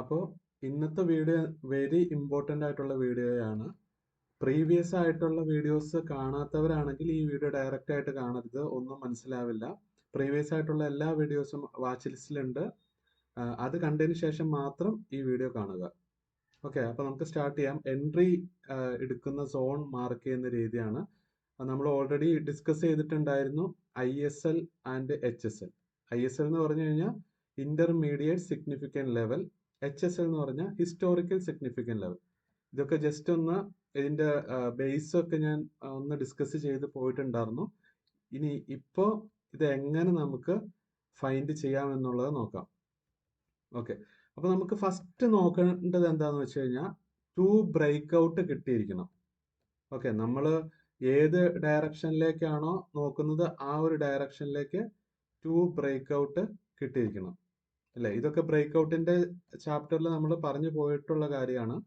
അപ്പോൾ ഇന്നത്തെ video very important ആയിട്ടുള്ള വീഡിയോയാണ്. പ്രീവിയസ് ആയിട്ടുള്ള വീഡിയോസ് കാണാത്തവരാണെങ്കിൽ ഈ വീഡിയോ ഡയറക്റ്റ് ആയിട്ട് കാണരുത്, ഒന്നും മനസ്സിലാവില്ല. പ്രീവിയസ് ആയിട്ടുള്ള എല്ലാ വീഡിയോസും വാച്ച് ലിസ്റ്റിലുണ്ട്. അത് കണ്ടതിന് ശേഷം മാത്രം ഈ വീഡിയോ കാണുക. ഓക്കെ, അപ്പോൾ നമുക്ക് സ്റ്റാർട്ട് ചെയ്യാം. എൻട്രി എടുക്കുന്ന സോൺ മാർക്ക് ചെയ്യുന്ന രീതിയാണ്. നമ്മൾ ഓൾറെഡി ഡിസ്കസ് ചെയ്തിട്ടുണ്ടായിരുന്നു ISL ആൻഡ് HSL. ISL എന്ന് പറഞ്ഞു കഴിഞ്ഞാൽ ഇന്റർമീഡിയറ്റ് സിഗ്നിഫിക്കൻറ്റ് ലെവൽ, HSL എന്ന് പറഞ്ഞാൽ ഹിസ്റ്റോറിക്കൽ സിഗ്നിഫിക്കൻറ്റ് ലെവൽ. ഇതൊക്കെ ജസ്റ്റ് ഒന്ന് ഇതിന്റെ ബേസ് ഒക്കെ ഞാൻ ഒന്ന് ഡിസ്കസ് ചെയ്ത് പോയിട്ടുണ്ടായിരുന്നു. ഇനി ഇപ്പോൾ ഇത് എങ്ങനെ നമുക്ക് ഫൈൻഡ് ചെയ്യാം എന്നുള്ളത് നോക്കാം. ഓക്കെ, അപ്പോൾ നമുക്ക് ഫസ്റ്റ് നോക്കേണ്ടത് എന്താണെന്ന് വെച്ച് കഴിഞ്ഞാൽ 2 ബ്രേക്ക് ഔട്ട് കിട്ടിയിരിക്കണം. ഓക്കെ, നമ്മൾ ഏത് ഡയറക്ഷനിലേക്കാണോ നോക്കുന്നത് ആ ഒരു ഡയറക്ഷനിലേക്ക് 2 ബ്രേക്ക് ഔട്ട് കിട്ടിയിരിക്കണം അല്ലേ? ഇതൊക്കെ ബ്രേക്ക് ഔട്ടിന്റെ ചാപ്റ്ററിൽ നമ്മൾ പറഞ്ഞു പോയിട്ടുള്ള കാര്യമാണ്.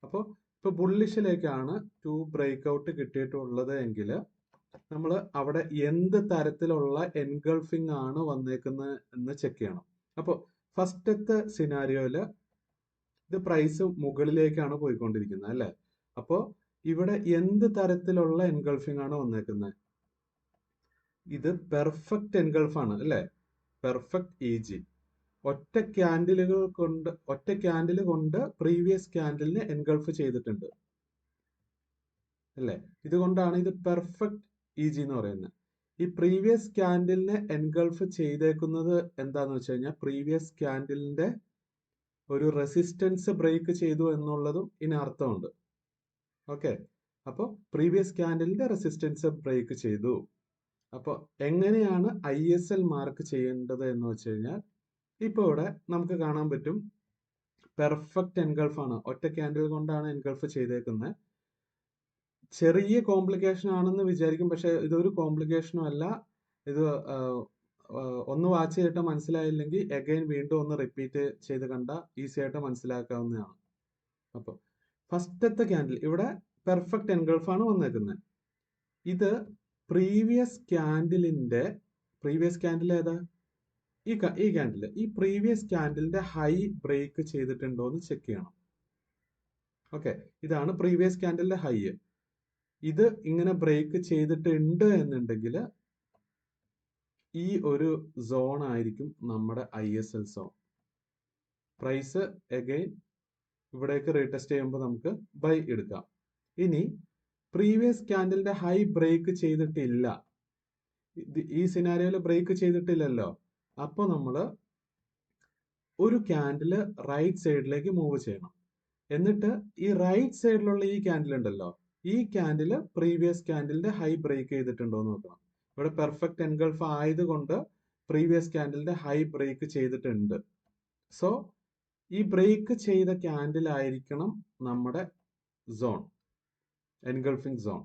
അപ്പോൾ ഇപ്പോൾ ബുള്ളിഷിലേക്കാണ് 2 ബ്രേക്ക് ഔട്ട് കിട്ടിയിട്ടുള്ളത് എങ്കിൽ നമ്മൾ അവിടെ എന്ത് തരത്തിലുള്ള എൻഗൾഫിംഗ് ആണ് വന്നേക്കുന്നത് എന്ന് ചെക്ക് ചെയ്യണം. അപ്പോൾ ഫസ്റ്റത്തെ സിനാരിയോയിൽ ഇത് പ്രൈസ് മുകളിലേക്കാണ് പോയിക്കൊണ്ടിരിക്കുന്നത് അല്ലേ? അപ്പോൾ ഇവിടെ എന്ത് തരത്തിലുള്ള എൻഗൾഫിംഗ് ആണ് വന്നേക്കുന്നത്? ഇത് പെർഫെക്റ്റ് എൻഗൾഫ് ആണ് അല്ലേ? Perfect EG. ഒറ്റ ക്യാൻഡിൽ കൊണ്ട് പ്രീവിയസ് ക്യാൻഡിലിനെ എൻഗൾഫ് ചെയ്തിട്ടുണ്ട് അല്ലേ? ഇതുകൊണ്ടാണ് ഇത് പെർഫെക്റ്റ് EG എന്ന് പറയുന്നത്. ഈ പ്രീവിയസ് ക്യാൻഡിലിനെ എൻഗൾഫ് ചെയ്തേക്കുന്നത് എന്താന്ന് വെച്ച് കഴിഞ്ഞാൽ പ്രീവിയസ് ക്യാൻഡിലിന്റെ ഒരു റെസിസ്റ്റൻസ് ബ്രേക്ക് ചെയ്തു എന്നുള്ളതും ഇതിനർത്ഥമുണ്ട്. ഓക്കെ, അപ്പോൾ പ്രീവിയസ് ക്യാൻഡിലിന്റെ റെസിസ്റ്റൻസ് ബ്രേക്ക് ചെയ്തു. അപ്പോൾ എങ്ങനെയാണ് ISL മാർക്ക് ചെയ്യേണ്ടത് എന്ന് വെച്ച് കഴിഞ്ഞാൽ ഇപ്പോൾ ഇവിടെ നമുക്ക് കാണാൻ പറ്റും പെർഫെക്റ്റ് എൻഗൾഫ് ആണ്. ഒറ്റ ക്യാൻഡിൽ കൊണ്ടാണ് എൻഗൾഫ് ചെയ്തേക്കുന്നത്. ചെറിയ കോംപ്ലിക്കേഷൻ ആണെന്ന് വിചാരിക്കും, പക്ഷെ ഇതൊരു കോംപ്ലിക്കേഷനും അല്ല. ഇത് ഒന്ന് വാച്ച് ചെയ്തിട്ട് മനസ്സിലായില്ലെങ്കിൽ അഗൈൻ വീണ്ടും ഒന്ന് റിപ്പീറ്റ് ചെയ്ത് കണ്ട ഈസി ആയിട്ട് മനസ്സിലാക്കാവുന്നതാണ്. അപ്പോൾ ഫസ്റ്റത്തെ ക്യാൻഡിൽ ഇവിടെ പെർഫെക്റ്റ് എൻഗൾഫ് ആണ് വന്നേക്കുന്നത്. ഇത് പ്രീവിയസ് ക്യാൻഡിൽ ഏതാ? ഈ ക്യാൻഡിൽ, ഈ പ്രീവിയസ് ക്യാൻഡിലിന്റെ ഹൈ ബ്രേക്ക് ചെയ്തിട്ടുണ്ടോ എന്ന് ചെക്ക് ചെയ്യണം. ഓക്കെ, ഇതാണ് പ്രീവിയസ് ക്യാൻഡിലിന്റെ ഹൈ. ഇത് ഇങ്ങനെ ബ്രേക്ക് ചെയ്തിട്ടുണ്ട് എന്നുണ്ടെങ്കിൽ ഈ ഒരു സോൺ ആയിരിക്കും നമ്മുടെ ISL സോൺ. പ്രൈസ് അഗൈൻ ഇവിടേക്ക് റീടെസ്റ്റ് ചെയ്യുമ്പോൾ നമുക്ക് ബൈ എടുക്കാം. ഇനി പ്രീവിയസ് ക്യാൻഡിലിന്റെ ഹൈ ബ്രേക്ക് ചെയ്തിട്ടില്ല, ഈ സിനാരിയോയിൽ ബ്രേക്ക് ചെയ്തിട്ടില്ലല്ലോ. അപ്പോൾ നമ്മൾ ഒരു ക്യാൻഡിൽ റൈറ്റ് സൈഡിലേക്ക് മൂവ് ചെയ്യണം. എന്നിട്ട് ഈ റൈറ്റ് സൈഡിലുള്ള ഈ ക്യാൻഡിൽ ഉണ്ടല്ലോ, ഈ ക്യാൻഡിൽ പ്രീവിയസ് ക്യാൻഡിലിന്റെ ഹൈ ബ്രേക്ക് ചെയ്തിട്ടുണ്ടോ എന്ന് നോക്കണം. ഇവിടെ പെർഫെക്റ്റ് എൻഗൾഫ് ആയതുകൊണ്ട് പ്രീവിയസ് ക്യാൻഡിലിന്റെ ഹൈ ബ്രേക്ക് ചെയ്തിട്ടുണ്ട്. സോ ഈ ബ്രേക്ക് ചെയ്ത ക്യാൻഡിൽ ആയിരിക്കണം നമ്മുടെ സോൺ, എൻഗൾഫിംഗ് സോൺ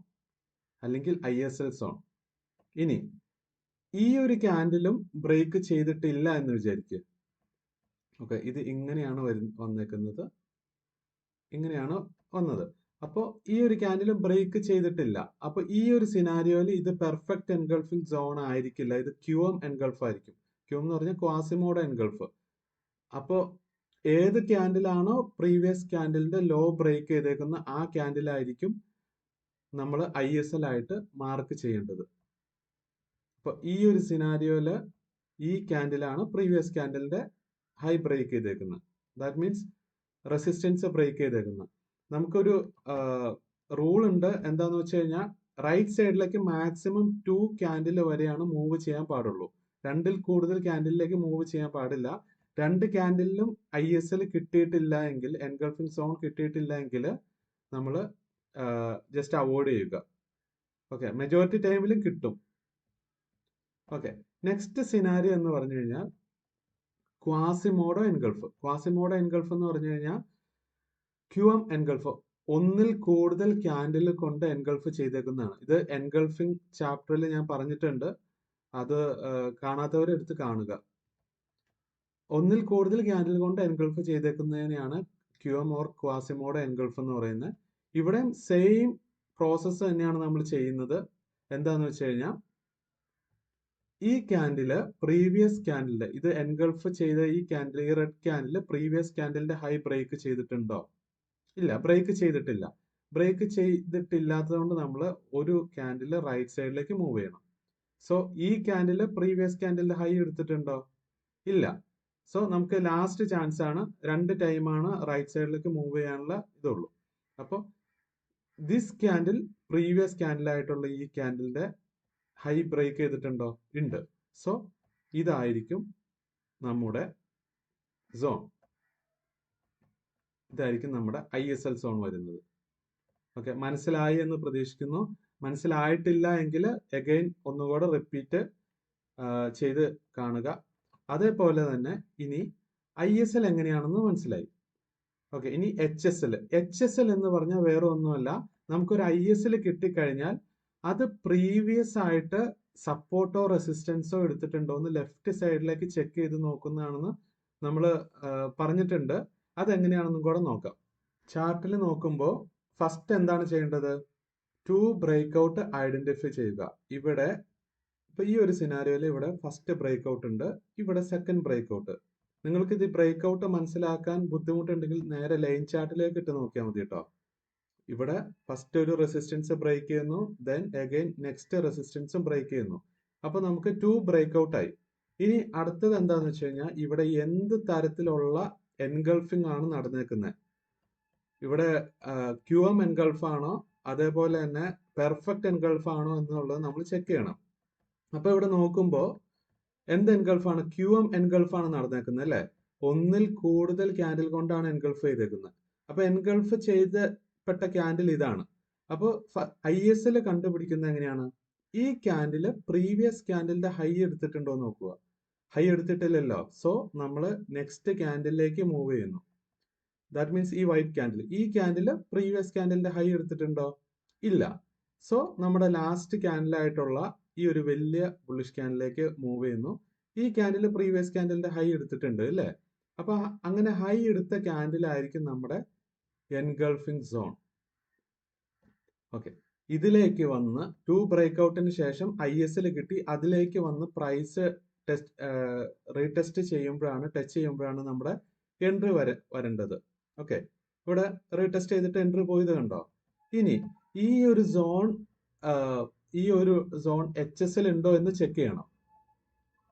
അല്ലെങ്കിൽ ISL സോൺ. ഇനി ഈ ഒരു ക്യാൻഡിലും ബ്രേക്ക് ചെയ്തിട്ടില്ല എന്ന് വിചാരിക്കുക. ഓക്കെ, ഇത് ഇങ്ങനെയാണ് വന്നേക്കുന്നത്, ഇങ്ങനെയാണ് വന്നത്. അപ്പോൾ ഈ ഒരു ക്യാൻഡിൽ ബ്രേക്ക് ചെയ്തിട്ടില്ല. അപ്പോൾ ഈ ഒരു സിനാരിയോയിൽ ഇത് പെർഫെക്റ്റ് എൻഗൾഫിംഗ് സോൺ ആയിരിക്കില്ല, ഇത് QM എൻഗൾഫ് ആയിരിക്കും. QM എന്ന് പറഞ്ഞാൽ ക്വാസിമോഡോ എൻഗൾഫ്. അപ്പോൾ ഏത് ക്യാൻഡിലാണോ പ്രീവിയസ് ക്യാൻഡിലിന്റെ ലോ ബ്രേക്ക് ചെയ്തേക്കുന്ന ആ ക്യാൻഡിലായിരിക്കും നമ്മൾ ISL ആയിട്ട് മാർക്ക് ചെയ്യേണ്ടത്. അപ്പോൾ ഈ ഒരു സിനാരിയോയിൽ ഈ ക്യാൻഡിലാണ് പ്രീവിയസ് ക്യാൻഡിലിന്റെ ഹൈ ബ്രേക്ക് ചെയ്തേക്കുന്നത്. ദാറ്റ് മീൻസ് റെസിസ്റ്റൻസ് ബ്രേക്ക് ചെയ്തേക്കുന്നത്. നമുക്കൊരു റൂൾ ഉണ്ട്, എന്താന്ന് വെച്ച് കഴിഞ്ഞാൽ റൈറ്റ് സൈഡിലേക്ക് മാക്സിമം 2 ക്യാൻഡിൽ വരെയാണ് മൂവ് ചെയ്യാൻ പാടുള്ളൂ. 2ൽ കൂടുതൽ ക്യാൻഡിലേക്ക് മൂവ് ചെയ്യാൻ പാടില്ല. 2 ക്യാൻഡിലും ISL കിട്ടിയിട്ടില്ല എങ്കിൽ, എൻഗൾഫിംഗ് സോൺ കിട്ടിയിട്ടില്ല എങ്കിൽ നമ്മൾ ജസ്റ്റ് അവോയ്ഡ് ചെയ്യുക. ഓക്കെ, മെജോറിറ്റി ടൈമിലും കിട്ടും. ഓക്കെ, നെക്സ്റ്റ് സിനാരിയോ എന്ന് പറഞ്ഞു കഴിഞ്ഞാൽ ക്വാസിമോഡോ എൻഗൾഫ്. ക്വാസിമോഡോ എൻഗൾഫ് എന്ന് പറഞ്ഞു കഴിഞ്ഞാൽ QM എൻഗൾഫ്, ഒന്നിൽ കൂടുതൽ ക്യാൻഡിൽ കൊണ്ട് എൻഗൾഫ് ചെയ്തേക്കുന്നതാണ്. ഇത് എൻഗൾഫിംഗ് ചാപ്റ്ററിൽ ഞാൻ പറഞ്ഞിട്ടുണ്ട്, അത് കാണാത്തവർ എടുത്ത് കാണുക. ഒന്നിൽ കൂടുതൽ ക്യാൻഡിൽ കൊണ്ട് engulf ചെയ്തേക്കുന്നതിനെയാണ് QM or Quasimodo engulf എന്ന് പറയുന്നത്. ഇവിടെ സെയിം പ്രോസസ്സ് തന്നെയാണ് നമ്മൾ ചെയ്യുന്നത്. എന്താന്ന് വെച്ച് കഴിഞ്ഞാൽ ഈ ക്യാൻഡില് പ്രീവിയസ് ക്യാൻഡില് ഇത് എൻഗൾഫ് ചെയ്ത ഈ ക്യാൻഡിൽ, ഈ റെഡ് ക്യാൻഡില് പ്രീവിയസ് ക്യാൻഡിലിന്റെ ഹൈ ബ്രേക്ക് ചെയ്തിട്ടുണ്ടോ? ഇല്ല, ബ്രേക്ക് ചെയ്തിട്ടില്ല. ബ്രേക്ക് ചെയ്തിട്ടില്ലാത്തത് കൊണ്ട് നമ്മൾ ഒരു ക്യാൻഡില് റൈറ്റ് സൈഡിലേക്ക് മൂവ് ചെയ്യണം. സോ ഈ ക്യാൻഡില് പ്രീവിയസ് ക്യാൻഡിലിന്റെ ഹൈ എടുത്തിട്ടുണ്ടോ? ഇല്ല. സോ നമുക്ക് ലാസ്റ്റ് ചാൻസ് ആണ്, 2 ടൈമാണ് റൈറ്റ് സൈഡിലേക്ക് മൂവ് ചെയ്യാനുള്ള ഇതുള്ളൂ. അപ്പോൾ ദിസ് ക്യാൻഡിൽ പ്രീവിയസ് ക്യാൻഡിലായിട്ടുള്ള ഈ ക്യാൻഡിലിന്റെ ഹൈ ബ്രേക്ക് ചെയ്തിട്ടുണ്ടോ? ഉണ്ട്. സോ ഇതായിരിക്കും നമ്മുടെ സോൺ. ഇതായിരിക്കും നമ്മുടെ ISL സോൺ വരുന്നത്. ഓക്കെ, മനസ്സിലായി എന്ന് പ്രതീക്ഷിക്കുന്നു. മനസ്സിലായിട്ടില്ല എങ്കിൽ അഗൈൻ ഒന്നുകൂടെ റിപ്പീറ്റ് ചെയ്ത് കാണുക. അതേപോലെ തന്നെ ഇനി ISL എങ്ങനെയാണെന്ന് മനസ്സിലായി. ഓക്കെ, ഇനി HSL എന്ന് പറഞ്ഞാൽ വേറെ ഒന്നുമല്ല, നമുക്കൊരു ISL കിട്ടിക്കഴിഞ്ഞാൽ അത് പ്രീവിയസ് ആയിട്ട് സപ്പോർട്ടോ റെസിസ്റ്റൻസോ എടുത്തിട്ടുണ്ടോ എന്ന് ലെഫ്റ്റ് സൈഡിലേക്ക് ചെക്ക് ചെയ്ത് നോക്കുന്നതാണെന്ന് നമ്മൾ പറഞ്ഞിട്ടുണ്ട്. അതെങ്ങനെയാണെന്നും കൂടെ നോക്കാം. ചാർട്ടിൽ നോക്കുമ്പോൾ ഫസ്റ്റ് എന്താണ് ചെയ്യേണ്ടത്? 2 ബ്രേക്ക് ഔട്ട് ഐഡന്റിഫൈ ചെയ്യുക. ഇവിടെ ഇപ്പൊ ഈ ഒരു സിനാരിയോയിൽ ഇവിടെ ഫസ്റ്റ് ബ്രേക്ക് ഔട്ട് ഉണ്ട്, ഇവിടെ സെക്കൻഡ് ബ്രേക്ക് ഔട്ട്. നിങ്ങൾക്ക് ഇത് ബ്രേക്ക് ഔട്ട് മനസ്സിലാക്കാൻ ബുദ്ധിമുട്ടുണ്ടെങ്കിൽ നേരെ ലൈൻ ചാർട്ടിലേക്ക് ഇട്ട് നോക്കിയാൽ മതി കേട്ടോ. ഇവിടെ ഫസ്റ്റ് ഒരു റെസിസ്റ്റൻസ് ബ്രേക്ക് ചെയ്യുന്നു, ദെൻ അഗൈൻ നെക്സ്റ്റ് റെസിസ്റ്റൻസും ബ്രേക്ക് ചെയ്യുന്നു. അപ്പൊ നമുക്ക് 2 ബ്രേക്ക് ഔട്ട് ആയി. ഇനി അടുത്തത് എന്താന്ന് വെച്ച് കഴിഞ്ഞാൽ ഇവിടെ എന്ത് തരത്തിലുള്ള എൻഗൾഫിംഗ് ആണ് നടന്നേക്കുന്നത്? ഇവിടെ QM എൻഗൾഫ് ആണോ, അതേപോലെ തന്നെ പെർഫെക്റ്റ് എൻഗൾഫ് ആണോ എന്നുള്ളത് നമ്മൾ ചെക്ക് ചെയ്യണം. അപ്പൊ ഇവിടെ നോക്കുമ്പോൾ എന്ത് എൻഗൾഫാണ്? QM എൻഗൾഫാണ് നടന്നേക്കുന്നത് അല്ലെ? ഒന്നിൽ കൂടുതൽ ക്യാൻഡിൽ കൊണ്ടാണ് എൻഗൾഫ് ചെയ്തേക്കുന്നത്. അപ്പൊ എൻഗൾഫ് ചെയ്തപ്പെട്ട ക്യാൻഡിൽ ഇതാണ്. അപ്പോൾ ISL കണ്ടുപിടിക്കുന്നത് എങ്ങനെയാണ്? ഈ ക്യാൻഡില് പ്രീവിയസ് ക്യാൻഡിലിന്റെ ഹൈ എടുത്തിട്ടുണ്ടോ എന്ന് നോക്കുക. ഹൈ എടുത്തിട്ടില്ലല്ലോ. സോ നമ്മൾ നെക്സ്റ്റ് ക്യാൻഡിലേക്ക് മൂവ് ചെയ്യുന്നു. ദാറ്റ് മീൻസ് ഈ വൈറ്റ് ക്യാൻഡിൽ, ഈ ക്യാൻഡിൽ പ്രീവിയസ് ക്യാൻഡിലിന്റെ ഹൈ എടുത്തിട്ടുണ്ടോ? ഇല്ല. സോ നമ്മുടെ ലാസ്റ്റ് ക്യാൻഡിലായിട്ടുള്ള ഈ ഒരു വലിയ ബുള്ളിഷ് ക്യാൻഡിലേക്ക് മൂവ് ചെയ്യുന്നു. ഈ ക്യാൻഡിൽ പ്രീവിയസ് ക്യാൻഡിലിന്റെ ഹൈ എടുത്തിട്ടുണ്ട് അല്ലേ? അപ്പൊ അങ്ങനെ ഹൈ എടുത്ത ക്യാൻഡിലായിരിക്കും നമ്മുടെ എൻഗൾഫിംഗ് സോൺ. ഓക്കെ, ഇതിലേക്ക് വന്ന് 2 ബ്രേക്ക് ഔട്ടിന് ശേഷം ISL കിട്ടി, അതിലേക്ക് വന്ന് പ്രൈസ് റീടെസ്റ്റ് ചെയ്യുമ്പോഴാണ്, ടച്ച് ചെയ്യുമ്പോഴാണ് നമ്മുടെ എൻട്രി വരേണ്ടത്. ഓക്കെ, ഇവിടെ റീടെസ്റ്റ് ചെയ്തിട്ട് എൻട്രി പോയത് കണ്ടോ? ഇനി ഈ ഒരു സോൺ HSL ഉണ്ടോ എന്ന് ചെക്ക് ചെയ്യണം.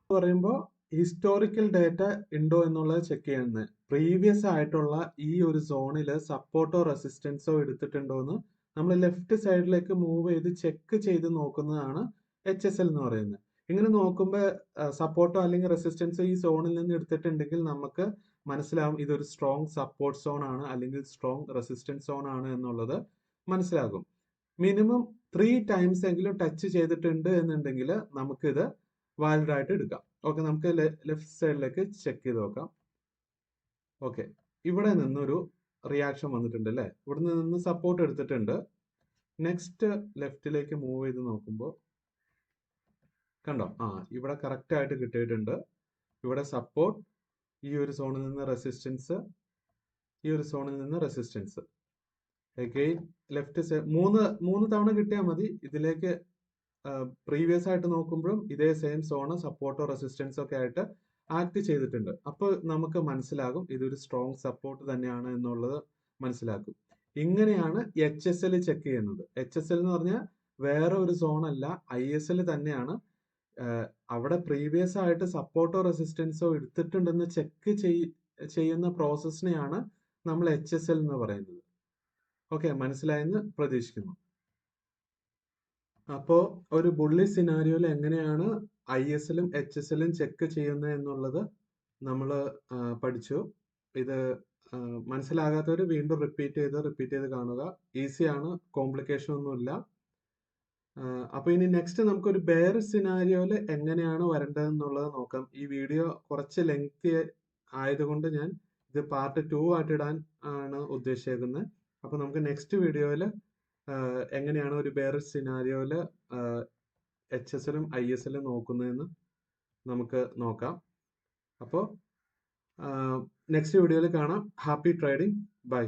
പറയുമ്പോൾ ഹിസ്റ്റോറിക്കൽ ഡേറ്റ ഉണ്ടോ എന്നുള്ളത് ചെക്ക് ചെയ്യുന്നത്. പ്രീവിയസ് ആയിട്ടുള്ള ഈ ഒരു സോണിൽ സപ്പോർട്ടോ റെസിസ്റ്റൻസോ എടുത്തിട്ടുണ്ടോ എന്ന് നമ്മൾ ലെഫ്റ്റ് സൈഡിലേക്ക് മൂവ് ചെയ്ത് ചെക്ക് ചെയ്ത് നോക്കുന്നതാണ് HSL എന്ന് പറയുന്നത്. ഇങ്ങനെ നോക്കുമ്പോൾ സപ്പോർട്ടോ അല്ലെങ്കിൽ റെസിസ്റ്റൻസോ ഈ സോണിൽ നിന്ന് എടുത്തിട്ടുണ്ടെങ്കിൽ നമുക്ക് മനസ്സിലാവും ഇതൊരു സ്ട്രോങ് സപ്പോർട്ട് സോൺ ആണ് അല്ലെങ്കിൽ സ്ട്രോങ് റെസിസ്റ്റൻസ് സോൺ ആണ് എന്നുള്ളത് മനസ്സിലാകും. മിനിമം 3 ടൈംസ് എങ്കിലും ടച്ച് ചെയ്തിട്ടുണ്ട് എന്നുണ്ടെങ്കിൽ നമുക്കിത് വാലിഡ് ആയിട്ട് എടുക്കാം. ഓക്കെ, നമുക്ക് ലെഫ്റ്റ് സൈഡിലേക്ക് ചെക്ക് ചെയ്ത് നോക്കാം. ഓക്കെ, ഇവിടെ നിന്നൊരു റിയാക്ഷൻ വന്നിട്ടുണ്ട് അല്ലേ? ഇവിടെ നിന്ന് സപ്പോർട്ട് എടുത്തിട്ടുണ്ട്. നെക്സ്റ്റ് ലെഫ്റ്റിലേക്ക് മൂവ് ചെയ്ത് നോക്കുമ്പോൾ കണ്ടോ, ഇവിടെ കറക്റ്റ് ആയിട്ട് കിട്ടിയിട്ടുണ്ട്. ഇവിടെ സപ്പോർട്ട്, ഈ ഒരു സോണിൽ നിന്ന് റെസിസ്റ്റൻസ്, ഈ ഒരു സോണിൽ നിന്ന് റെസിസ്റ്റൻസ്. അഗെയിൻ ലെഫ്റ്റ് സൈഡ് മൂന്ന് തവണ കിട്ടിയാൽ മതി. ഇതിലേക്ക് പ്രീവിയസ് ആയിട്ട് നോക്കുമ്പോഴും ഇതേ സെയിം സോണ് സപ്പോർട്ടോ റെസിസ്റ്റൻസോ ഒക്കെ ആയിട്ട് ആക്ട് ചെയ്തിട്ടുണ്ട്. അപ്പോൾ നമുക്ക് മനസ്സിലാകും ഇതൊരു സ്ട്രോങ് സപ്പോർട്ട് തന്നെയാണ് എന്നുള്ളത് മനസ്സിലാക്കും. ഇങ്ങനെയാണ് HSL ചെക്ക് ചെയ്യുന്നത്. HSL എന്ന് പറഞ്ഞാൽ വേറെ ഒരു സോൺ അല്ല, ISL തന്നെയാണ്. അവിടെ പ്രീവിയസ് ആയിട്ട് സപ്പോർട്ടോ റെസിസ്റ്റൻസോ എടുത്തിട്ടുണ്ടെന്ന് ചെക്ക് ചെയ്യുന്ന പ്രോസസ്സിനെയാണ് നമ്മൾ HSL എന്ന് പറയുന്നത്. ഓക്കെ, മനസ്സിലായെന്ന് പ്രതീക്ഷിക്കുന്നു. അപ്പോൾ ഒരു ബുള്ളി സിനാരിയോയിൽ എങ്ങനെയാണ് ISLും HSLും ചെക്ക് ചെയ്യുന്നത് എന്നുള്ളത് നമ്മൾ പഠിച്ചു. ഇത് മനസ്സിലാകാത്തവർ വീണ്ടും റിപ്പീറ്റ് ചെയ്ത് കാണുക. ഈസിയാണ്, കോംപ്ലിക്കേഷൻ ഒന്നുമില്ല. അപ്പോൾ ഇനി നെക്സ്റ്റ് നമുക്കൊരു ബെയർ സിനാരിയോയിൽ എങ്ങനെയാണ് വരേണ്ടതെന്നുള്ളത് നോക്കാം. ഈ വീഡിയോ കുറച്ച് ലെങ്തി ആയതുകൊണ്ട് ഞാൻ ഇത് പാർട്ട് 2 ആയിട്ട് ഇടാൻ ആണ് ഉദ്ദേശിക്കുന്നത്. അപ്പോൾ നമുക്ക് നെക്സ്റ്റ് വീഡിയോയിൽ എങ്ങനെയാണ് ഒരു ബെയർ സിനാരിയോയിൽ HSLും ISLും നോക്കുന്നതെന്ന് നമുക്ക് നോക്കാം. അപ്പോൾ നെക്സ്റ്റ് വീഡിയോയിൽ കാണാം. Happy trading. ബൈ.